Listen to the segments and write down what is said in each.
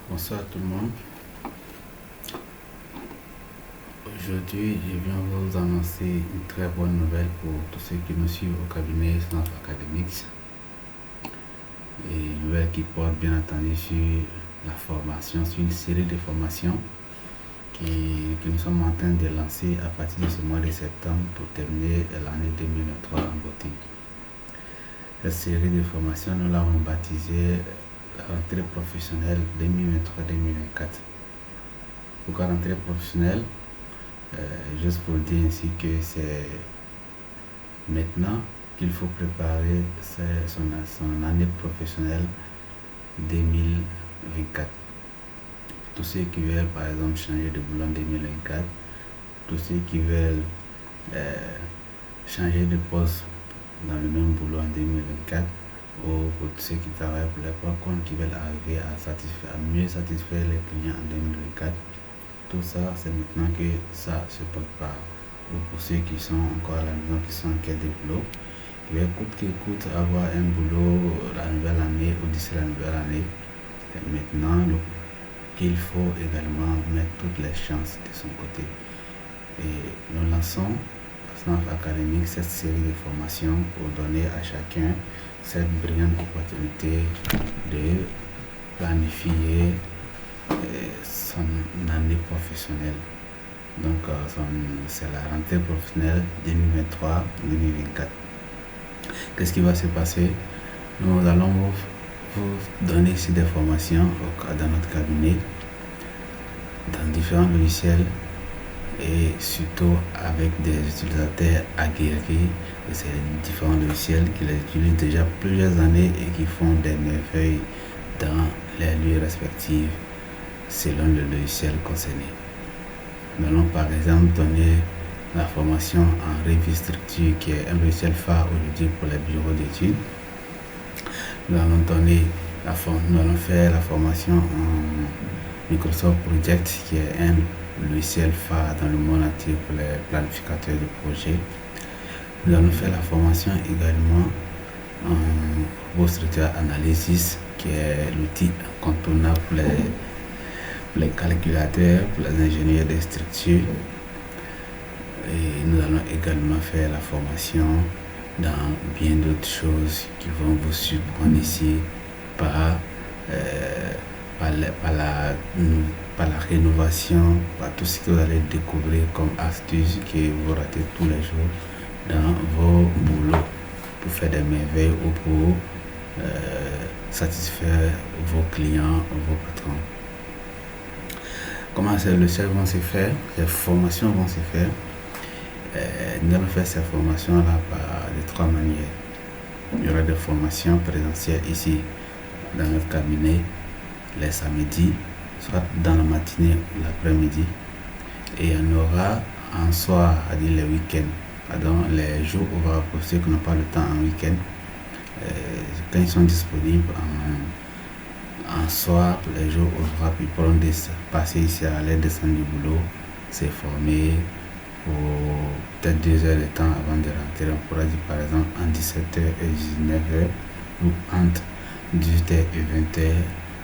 Bonsoir tout le monde. Aujourd'hui, je viens vous annoncer une très bonne nouvelle pour tous ceux qui nous suivent au cabinet Snap Academics. Et une nouvelle qui porte bien entendu sur la formation, sur une série de formations que nous sommes en train de lancer à partir de ce mois de septembre pour terminer l'année 2023 en beauté. Cette série de formations, nous l'avons baptisée la rentrée professionnelle 2023-2024. Pourquoi rentrée professionnelle? Juste pour dire ainsi que c'est maintenant qu'il faut préparer son année professionnelle 2024. Tous ceux qui veulent par exemple changer de boulot en 2024, tous ceux qui veulent changer de poste dans le même boulot en 2024, ou pour tous ceux qui travaillent pour les propres comptes qui veulent arriver à mieux satisfaire les clients en 2024. Tout ça, c'est maintenant que ça se prépare. Ou pour ceux qui sont encore à la maison, qui sont en quête de boulot, il coûte que coûte avoir un boulot la nouvelle année ou d'ici la nouvelle année. Et maintenant, qu'il faut également mettre toutes les chances de son côté. Et nous lançons Snap Academic cette série de formations pour donner à chacun cette brillante opportunité de planifier son année professionnelle. Donc c'est la rentrée professionnelle 2023-2024. Qu'est-ce qui va se passer? Nous allons vous donner ici des formations dans notre cabinet, dans différents logiciels et surtout avec des utilisateurs aguerris de ces différents logiciels qui les utilisent déjà plusieurs années et qui font des merveilles dans les lieux respectifs selon le logiciel concerné. Nous allons par exemple donner la formation en revue structure qui est un logiciel phare aujourd'hui pour les bureaux d'études. Nous allons faire la formation en Microsoft Project qui est un logiciel phare dans le monde entier pour les planificateurs de projets. Nous allons faire la formation également en Robot Structure Analysis qui est l'outil incontournable pour les calculateurs, pour les ingénieurs des structures. Et nous allons également faire la formation dans bien d'autres choses qui vont vous surprendre ici par la rénovation, par tout ce que vous allez découvrir comme astuces que vous ratez tous les jours dans vos boulots pour faire des merveilles ou pour satisfaire vos clients ou vos patrons. Comment ces logiciels vont se faire, ces formations vont se faire? Nous allons faire ces formations-là de trois manières. Il y aura des formations présentielles ici dans notre cabinet les samedis, soit dans la matinée ou l'après-midi. Et il y en aura en soir, c'est-à-dire les week-ends, pardon, les jours ouvrés pour ceux qui n'ont pas le temps en week-end. Quand ils sont disponibles en soir, les jours ouvrables, ils pourront passer ici à l'aide descendre du boulot, se former pour peut-être 2 heures de temps avant de rentrer. On pourra dire par exemple en 17h et 19h ou entre 18h et 20h.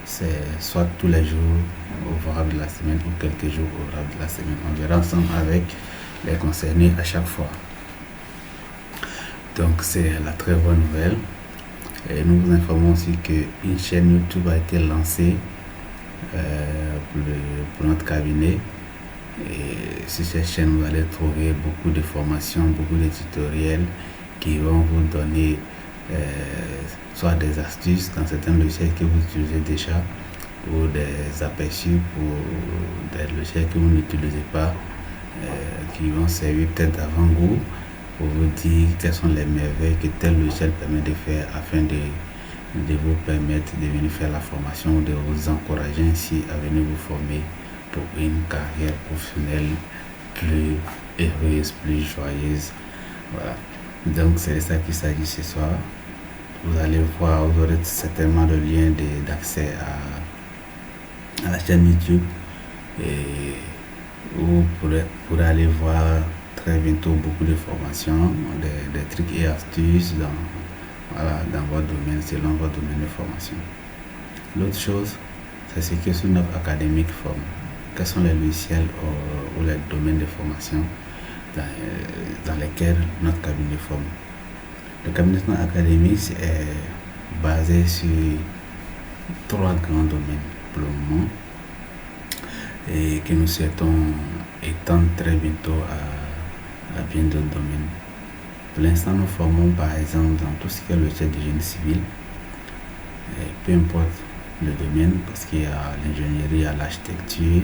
C'est soit tous les jours ouvrables de la semaine ou quelques jours ouvrables de la semaine. On verra ensemble avec les concernés à chaque fois. Donc c'est la très bonne nouvelle. Et nous vous informons aussi qu'une chaîne YouTube a été lancée pour notre cabinet. Et sur cette chaîne, vous allez trouver beaucoup de formations, beaucoup de tutoriels qui vont vous donner soit des astuces dans certains logiciels que vous utilisez déjà ou des aperçus pour des logiciels que vous n'utilisez pas qui vont servir peut-être d'avant-goût pour vous dire quelles sont les merveilles que tel logiciel permet de faire afin de vous permettre de venir faire la formation ou de vous encourager ainsi à venir vous former pour une carrière professionnelle plus heureuse, plus joyeuse. Voilà. Donc c'est de ça qu'il s'agit ce soir. Vous allez voir, vous aurez certainement le lien d'accès à la chaîne YouTube et vous pourrez aller voir très bientôt beaucoup de formations, des trucs et astuces dans votre domaine, selon votre domaine de formation. L'autre chose, c'est ce que Sunaf Academic forme. Quels sont les logiciels ou les domaines de formation dans lesquels notre cabinet forme. Le cabinet académique est basé sur 3 grands domaines pour le moment et que nous souhaitons étendre très bientôt à bien d'autres domaines. Pour l'instant, nous formons par exemple dans tout ce qui est le logiciel de génie civil, et peu importe le domaine, parce qu'il y a l'ingénierie, il y a l'architecture.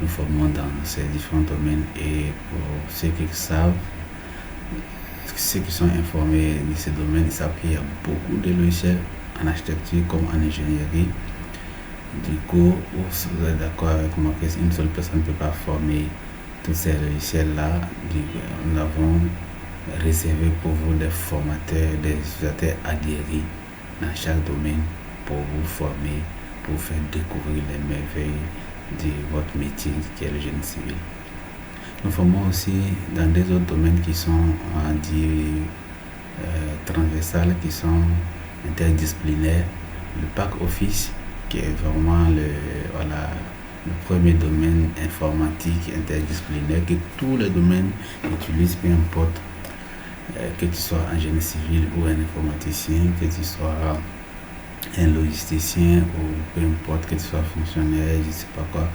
Nous formons dans ces différents domaines et pour ceux qui savent, ceux qui sont informés de ces domaines, ils savent qu'il y a beaucoup de logiciels en architecture comme en ingénierie. Du coup, vous êtes d'accord avec moi qu'une seule personne ne peut pas former tous ces logiciels-là. Nous avons réservé pour vous des formateurs, des utilisateurs aguerris dans chaque domaine pour vous former, pour vous faire découvrir les merveilles de votre métier qui est le génie civil. Nous formons aussi dans des autres domaines qui sont, on va dire, transversales, qui sont interdisciplinaires. Le pack office, qui est vraiment le premier domaine informatique interdisciplinaire que tous les domaines utilisent, peu importe que tu sois un génie civil ou un informaticien, que tu sois un logisticien ou peu importe, que tu sois fonctionnaire, je ne sais pas quoi,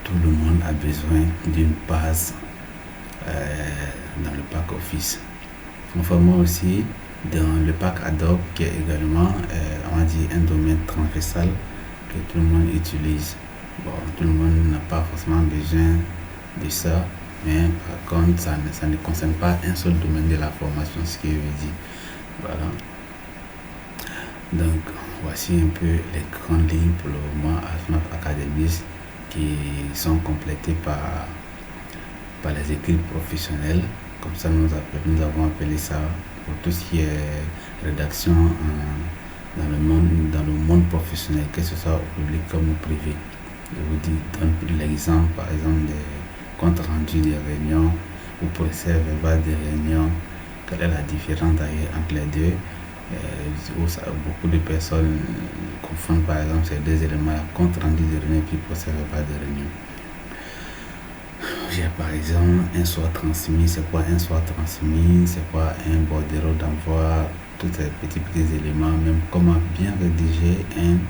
tout le monde a besoin d'une base dans le pack office. Nous formons aussi dans le pack Adobe qui est également on va dire un domaine transversal que tout le monde utilise. Bon, tout le monde n'a pas forcément besoin de ça, mais par contre ça ne concerne pas un seul domaine de la formation, ce que je veux dire. Voilà. Donc voici un peu les grandes lignes pour le moment à Sunaf Academy qui sont complétées par les équipes professionnelles. Comme ça nous avons appelé ça pour tout ce qui est rédaction dans le monde professionnel, que ce soit au public comme au privé. Je vous donne l'exemple, par exemple, des comptes rendus des réunions ou procès verbal des réunions. Quelle est la différence d'ailleurs entre les deux? Beaucoup de personnes confondent par exemple ces deux éléments, compte rendu de réunion et procès verbal de réunion. J'ai par exemple un soir transmis. C'est quoi un soir transmis? C'est quoi un bordereau d'envoi? Tous ces petits éléments, même comment bien rédiger une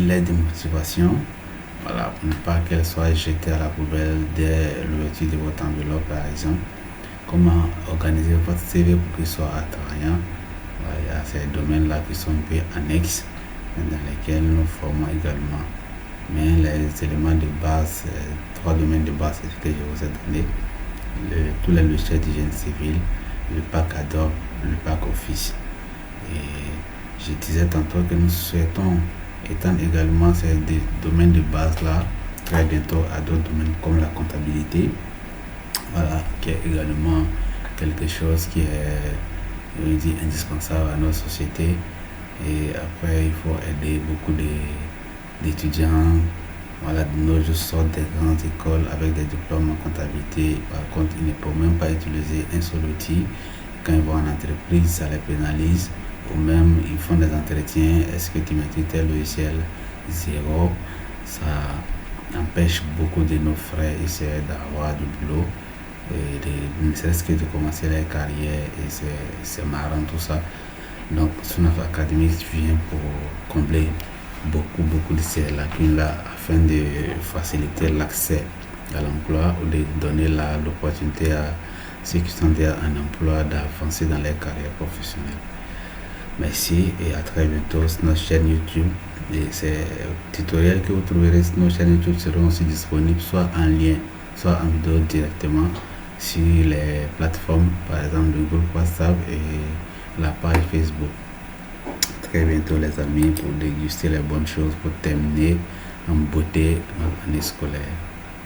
lettre de motivation, voilà, pour ne pas qu'elle soit jetée à la poubelle dès l'ouverture de votre enveloppe par exemple. Comment organiser votre CV pour qu'il soit attrayant. Voilà, il y a ces domaines-là qui sont un peu annexes dans lesquels nous formons également. Mais les éléments de base, 3 domaines de base, c'est ce que je vous ai donné. Tous les logiciels du génie civil, le pack Adobe, le pack Office. Et je disais tantôt que nous souhaitons étendre également ces domaines de base-là très bientôt à d'autres domaines comme la comptabilité. Voilà, qui est également quelque chose qui est indispensable à notre société. Et après, il faut aider beaucoup d'étudiants. Voilà, de nos jours sortent des grandes écoles avec des diplômes en comptabilité. Par contre, ils ne peuvent même pas utiliser un seul outil. Quand ils vont en entreprise, ça les pénalise. Ou même, ils font des entretiens. Est-ce que tu maîtrises tel logiciel? 0. Ça empêche beaucoup de nos frères et sœurs d'avoir du boulot. Ne serait-ce que de commencer leur carrière, et c'est marrant tout ça. Donc Sunaf Academy vient pour combler beaucoup de ces lacunes-là afin de faciliter l'accès à l'emploi ou de donner l'opportunité à ceux qui sont déjà en emploi d'avancer dans leur carrière professionnelle. Merci et à très bientôt sur notre chaîne YouTube. Et ces tutoriels que vous trouverez sur notre chaîne YouTube seront aussi disponibles soit en lien, soit en vidéo directement sur les plateformes, par exemple le groupe WhatsApp et la page Facebook. Très bientôt les amis pour déguster les bonnes choses pour terminer en beauté notre année scolaire.